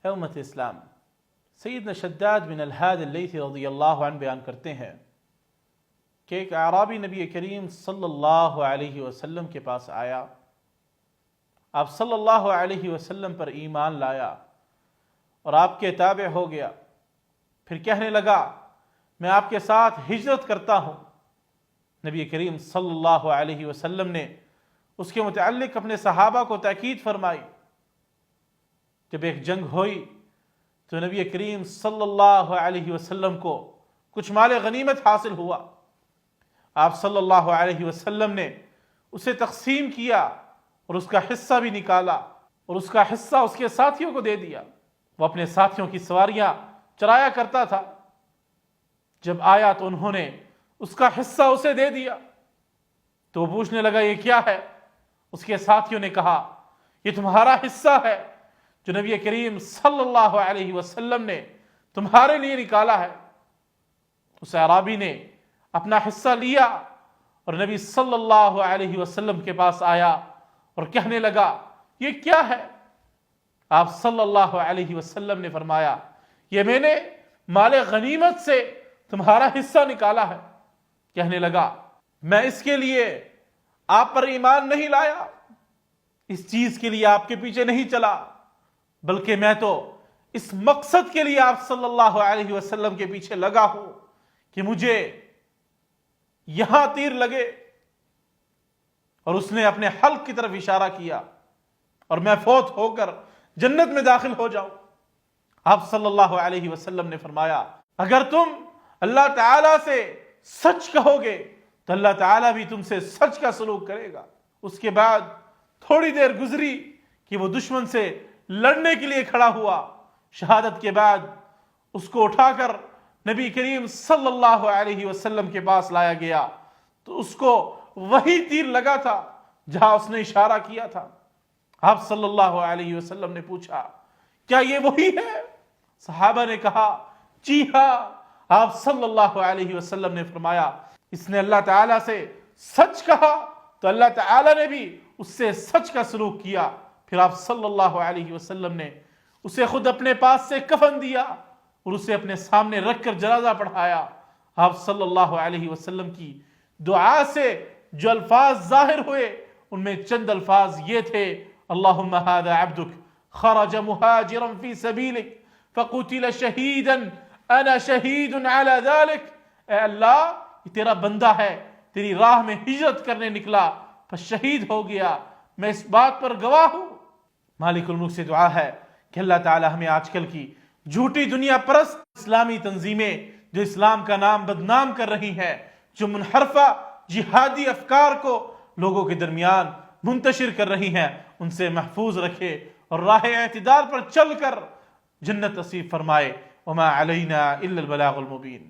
اے امت اسلام، سیدنا شداد بن الحاد اللیثی رضی اللہ عنہ بیان کرتے ہیں کہ ایک اعرابی نبی کریم صلی اللہ علیہ وسلم کے پاس آیا، آپ صلی اللہ علیہ وسلم پر ایمان لایا اور آپ کے تابع ہو گیا، پھر کہنے لگا میں آپ کے ساتھ ہجرت کرتا ہوں۔ نبی کریم صلی اللہ علیہ وسلم نے اس کے متعلق اپنے صحابہ کو تاکید فرمائی۔ جب ایک جنگ ہوئی تو نبی کریم صلی اللہ علیہ وسلم کو کچھ مال غنیمت حاصل ہوا، آپ صلی اللہ علیہ وسلم نے اسے تقسیم کیا اور اس کا حصہ بھی نکالا اور اس کا حصہ اس کے ساتھیوں کو دے دیا۔ وہ اپنے ساتھیوں کی سواریاں چرایا کرتا تھا، جب آیا تو انہوں نے اس کا حصہ اسے دے دیا، تو وہ پوچھنے لگا یہ کیا ہے؟ اس کے ساتھیوں نے کہا یہ تمہارا حصہ ہے جو نبی کریم صلی اللہ علیہ وسلم نے تمہارے لیے نکالا ہے۔ اس اعرابی نے اپنا حصہ لیا اور نبی صلی اللہ علیہ وسلم کے پاس آیا اور کہنے لگا یہ کیا ہے؟ آپ صلی اللہ علیہ وسلم نے فرمایا یہ میں نے مال غنیمت سے تمہارا حصہ نکالا ہے۔ کہنے لگا میں اس کے لیے آپ پر ایمان نہیں لایا، اس چیز کے لیے آپ کے پیچھے نہیں چلا، بلکہ میں تو اس مقصد کے لیے آپ صلی اللہ علیہ وسلم کے پیچھے لگا ہوں کہ مجھے یہاں تیر لگے، اور اس نے اپنے حلق کی طرف اشارہ کیا، اور میں فوت ہو کر جنت میں داخل ہو جاؤں۔ آپ صلی اللہ علیہ وسلم نے فرمایا اگر تم اللہ تعالیٰ سے سچ کہو گے تو اللہ تعالیٰ بھی تم سے سچ کا سلوک کرے گا۔ اس کے بعد تھوڑی دیر گزری کہ وہ دشمن سے لڑنے کے لیے کھڑا ہوا۔ شہادت کے بعد اس کو اٹھا کر نبی کریم صلی اللہ علیہ وسلم کے پاس لایا گیا تو اس کو وہی تیر لگا تھا جہاں اس نے اشارہ کیا تھا۔ آپ صلی اللہ علیہ وسلم نے پوچھا کیا یہ وہی ہے؟ صحابہ نے کہا جی ہاں۔ آپ صلی اللہ علیہ وسلم نے فرمایا اس نے اللہ تعالیٰ سے سچ کہا تو اللہ تعالیٰ نے بھی اس سے سچ کا سلوک کیا۔ پھر آپ صلی اللہ علیہ وسلم نے اسے خود اپنے پاس سے کفن دیا اور اسے اپنے سامنے رکھ کر جنازہ پڑھایا۔ آپ صلی اللہ علیہ وسلم کی دعا سے جو الفاظ ظاہر ہوئے ان میں چند الفاظ یہ تھے اللہم ھذا عبدک خرج مہاجرا فی سبیلک فقتل شہیدا انا شہید علی ذلک۔ اے اللہ یہ تیرا بندہ ہے، تیری راہ میں ہجرت کرنے نکلا پس شہید ہو گیا، میں اس بات پر گواہ ہوں۔ مالک الملک سے دعا ہے کہ اللہ تعالی ہمیں آج کل کی جھوٹی دنیا پرست اسلامی تنظیمیں جو اسلام کا نام بدنام کر رہی ہیں، جو منحرفہ جہادی افکار کو لوگوں کے درمیان منتشر کر رہی ہیں، ان سے محفوظ رکھے اور راہ اعتدال پر چل کر جنت نصیب فرمائے۔ وما علینا الا البلاغ المبین۔